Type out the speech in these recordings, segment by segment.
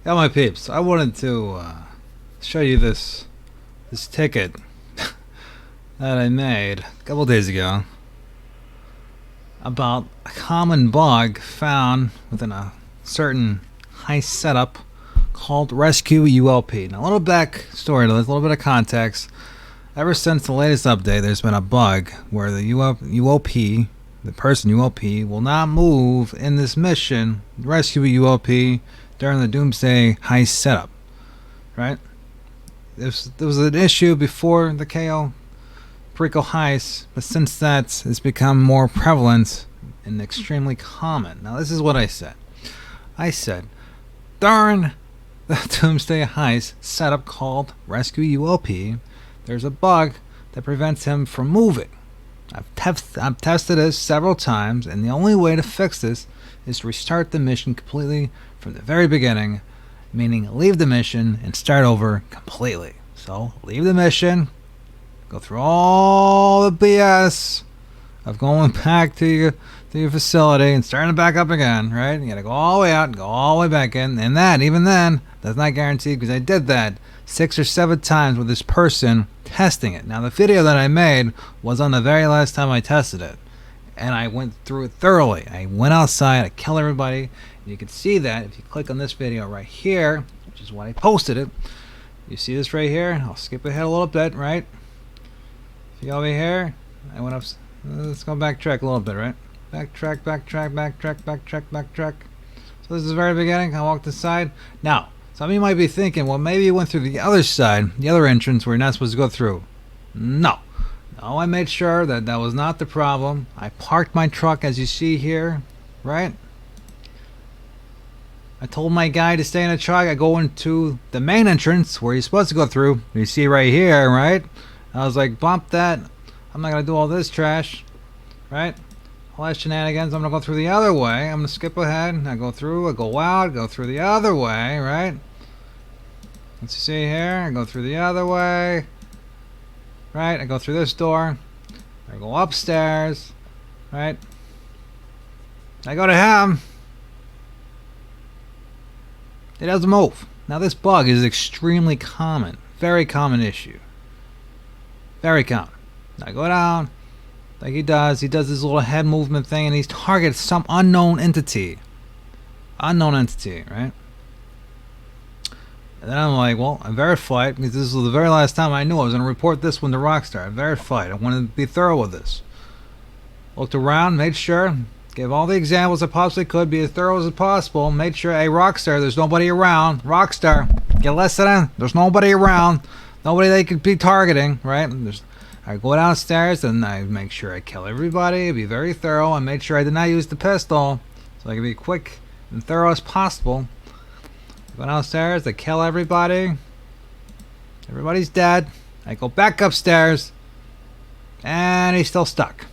Yeah, my peeps, I wanted to show you this ticket that I made a couple days ago about a common bug found within a certain heist setup called Rescue ULP. Now, a little back story to this, a little bit of context. Ever since the latest update, there's been a bug where the ULP, the person ULP, will not move in this mission, Rescue ULP, during the Doomsday Heist setup. Right? There was an issue before the 𝙬𝙤𝙪𝙗𝙗 Heists, but since that, it's become more prevalent and extremely common. Now, this is what I said. I said, during the Doomsday Heist setup called Rescue ULP, there's a bug that prevents him from moving. I've tested this several times, and the only way to fix this is to restart the mission completely from the very beginning, meaning leave the mission and start over completely. So, leave the mission, go through all the BS of going back to your facility and starting back up again, right? You gotta go all the way out and go all the way back in, and that, even then, that's not guaranteed because I did that 6 or 7 times with this person testing it. Now, the video that I made was on the very last time I tested it, and I went through it thoroughly. I went outside, I killed everybody, and you can see that if you click on this video right here, which is when I posted it. You see this right here? I'll skip ahead a little bit, right? If you go over here, I went up. Let's go backtrack a little bit, right? Backtrack. So this is the very beginning. I walked aside. Now, some of you might be thinking, well, maybe you went through the other side, the other entrance where you're not supposed to go through. No, I made sure that that was not the problem. I parked my truck, as you see here, right? I told my guy to stay in the truck. I go into the main entrance where you're supposed to go through. You see right here, right? I was like, bump that. I'm not going to do all this trash, right? All that shenanigans. I'm going to go through the other way. I'm going to skip ahead. I go through, I go out, go through the other way, right? Let's see here. I go through the other way, right? I go through this door. I go upstairs, right? I go to him. It doesn't move. Now, this bug is extremely common. Very common issue. Very common. I go down, like he does this little head movement thing, and he targets some unknown entity. Unknown entity, right? And then I'm like, well, I verified, because this was the very last time I knew I was going to report this one to Rockstar. I verified. I wanted to be thorough with this. Looked around, made sure, gave all the examples I possibly could, be as thorough as possible, made sure, hey, Rockstar, there's nobody around. Rockstar, get listening, there's nobody around. Nobody they could be targeting, right? I go downstairs and I make sure I kill everybody, be very thorough. I made sure I did not use the pistol, so I can be quick and thorough as possible. I go downstairs, I kill everybody. Everybody's dead. I go back upstairs, and he's still stuck.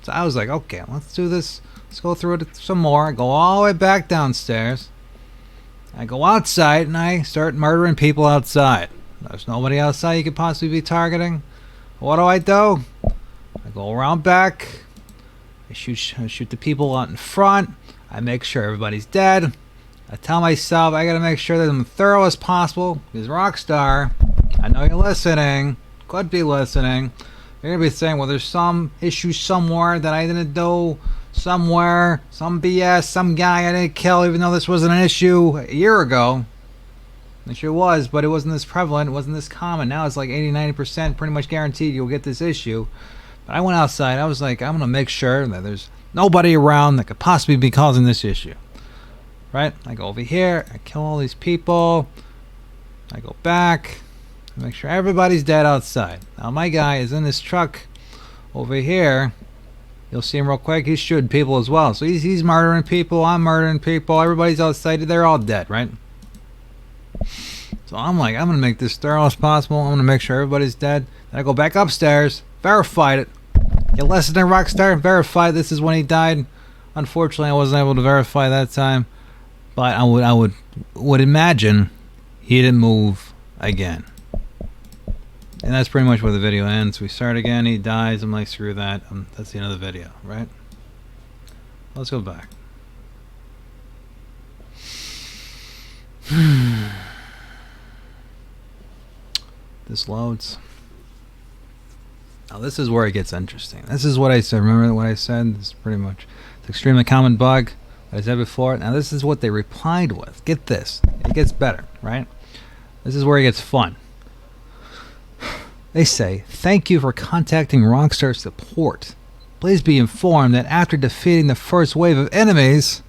So I was like, okay, let's do this. Let's go through it some more. I go all the way back downstairs. I go outside and I start murdering people outside. There's nobody outside you could possibly be targeting. What do? I go around back. I shoot the people out in front. I make sure everybody's dead. I tell myself I gotta make sure that I'm thorough as possible. Because Rockstar, I know you're listening. Could be listening. You're gonna be saying, well, there's some issue somewhere that I didn't do. Somewhere, some BS, some guy I didn't kill, even though this wasn't an issue a year ago. It sure was, but it wasn't this prevalent, it wasn't this common. Now it's like 80-90% pretty much guaranteed you'll get this issue. But I went outside, I was like, I'm going to make sure that there's nobody around that could possibly be causing this issue. Right? I go over here, I kill all these people, I go back, I make sure everybody's dead outside. Now my guy is in this truck over here. You'll see him real quick, he's shooting people as well. So he's murdering people, I'm murdering people, everybody's outside, they're all dead, right? So I'm like, I'm going to make this thorough as possible. I'm going to make sure everybody's dead. Then I go back upstairs, verified it. Get less than Rockstar, verified this is when he died. Unfortunately, I wasn't able to verify that time. But I would imagine he didn't move again. And that's pretty much where the video ends. We start again, he dies. I'm like, screw that. That's the end of the video, right? Let's go back. This loads. Now this is where it gets interesting. This is what I said. Remember what I said? This is pretty much it's an extremely common bug. I said before. Now this is what they replied with. Get this. It gets better, right? This is where it gets fun. They say, "Thank you for contacting Rockstar support. Please be informed that after defeating the first wave of enemies,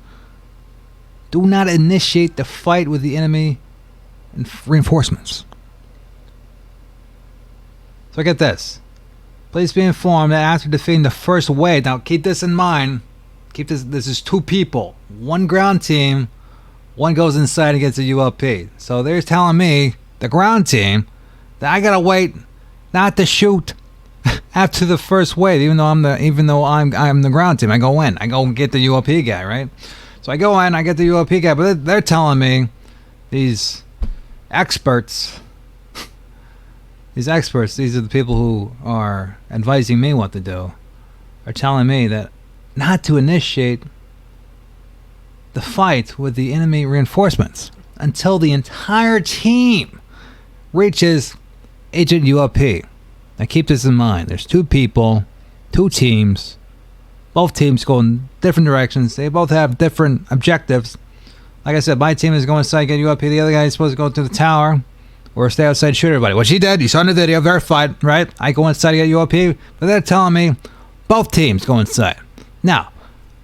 do not initiate the fight with the enemy and reinforcements." So get this. Please be informed that after defeating the first wave, now keep this in mind. Keep this is 2 people. 1 ground team, 1 goes inside and gets a ULP. So they're telling me, the ground team, that I gotta wait not to shoot after the first wave, even though I'm the ground team. I go in. I go and get the ULP guy, right? So I go in, I get the ULP guy, but they're telling me, these experts, these are the people who are advising me what to do, are telling me that not to initiate the fight with the enemy reinforcements until the entire team reaches Agent ULP. Now keep this in mind. There's 2 people, 2 teams. Both teams go in different directions. They both have different objectives. Like I said, my team is going inside, get ULP. The other guy is supposed to go to the tower or stay outside and shoot everybody. Which he did. You saw in the video, verified, right? I go inside to get ULP. But they're telling me both teams go inside. Now,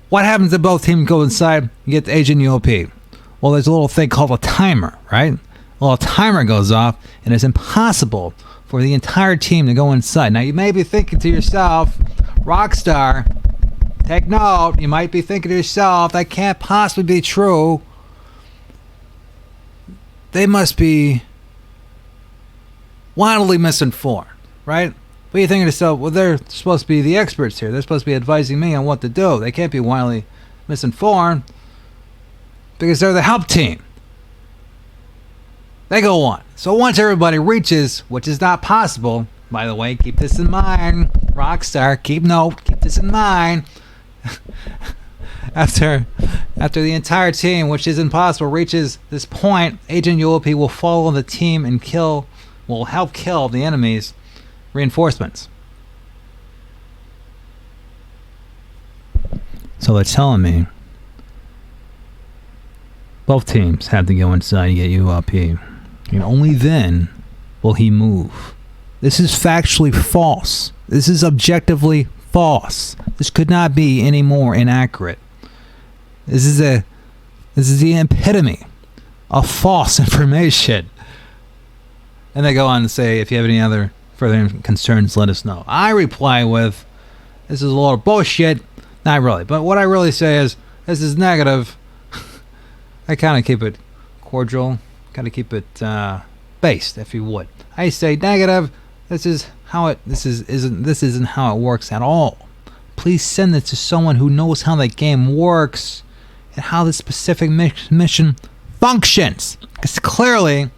what happens if both teams go inside and get the Agent ULP? Well, there's a little thing called a timer, right? A little timer goes off, and it's impossible for the entire team to go inside. Now, you may be thinking to yourself, Rockstar, take note. You might be thinking to yourself, that can't possibly be true. They must be wildly misinformed, right? But you're thinking to yourself, well, they're supposed to be the experts here. They're supposed to be advising me on what to do. They can't be wildly misinformed because they're the help team. They go on. So once everybody reaches, which is not possible, by the way, keep this in mind, Rockstar, keep this in mind. After the entire team, which is impossible, reaches this point, Agent ULP will follow the team and will help kill the enemy's reinforcements. So they're telling me both teams have to go inside and get ULP. And only then will he move. This is factually false. This is objectively false. This could not be any more inaccurate. This is the epitome of false information. And they go on to say, if you have any other further concerns, let us know. I reply with, this is a lot of bullshit. Not really. But what I really say is, this is negative. I kind of keep it cordial. Kind of keep it based, if you would. I say negative. This isn't how it works at all. Please send it to someone who knows how the game works and how the specific mission functions. Because clearly,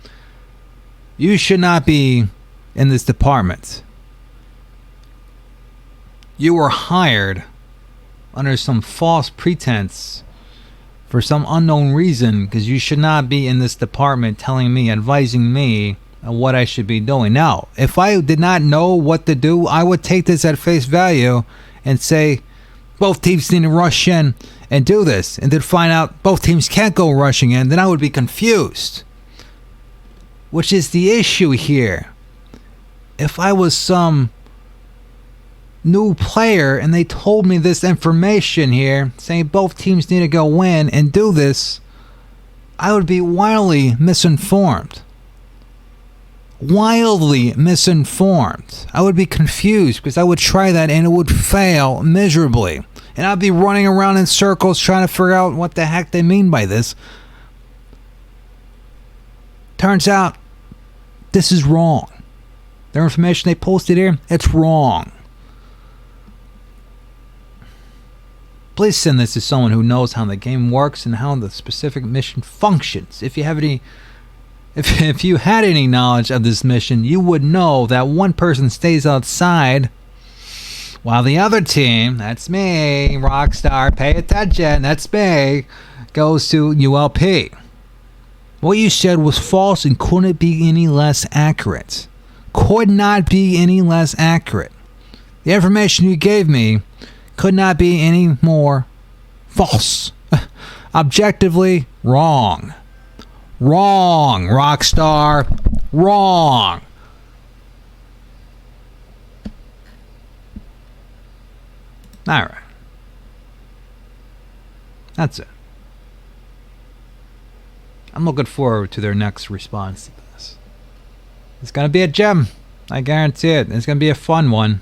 you should not be in this department. You were hired under some false pretense for some unknown reason, because you should not be in this department telling me, advising me on what I should be doing. Now, if I did not know what to do, I would take this at face value and say, both teams need to rush in and do this, and then find out both teams can't go rushing in, then I would be confused. Which is the issue here. If I was some new player and they told me this information here, saying both teams need to go in and do this, I would be wildly misinformed. Wildly misinformed. I would be confused because I would try that and it would fail miserably. And I'd be running around in circles trying to figure out what the heck they mean by this. Turns out, this is wrong. Their information they posted here, it's wrong. Please send this to someone who knows how the game works and how the specific mission functions. If you have any, if you had any knowledge of this mission, you would know that one person stays outside while the other team, that's me, Rockstar, pay attention, that's me, goes to ULP. What you said was false and couldn't be any less accurate. Could not be any less accurate. The information you gave me could not be any more false. Objectively wrong. Wrong, Rockstar. Wrong. Alright. That's it. I'm looking forward to their next response to this. It's going to be a gem. I guarantee it. It's going to be a fun one.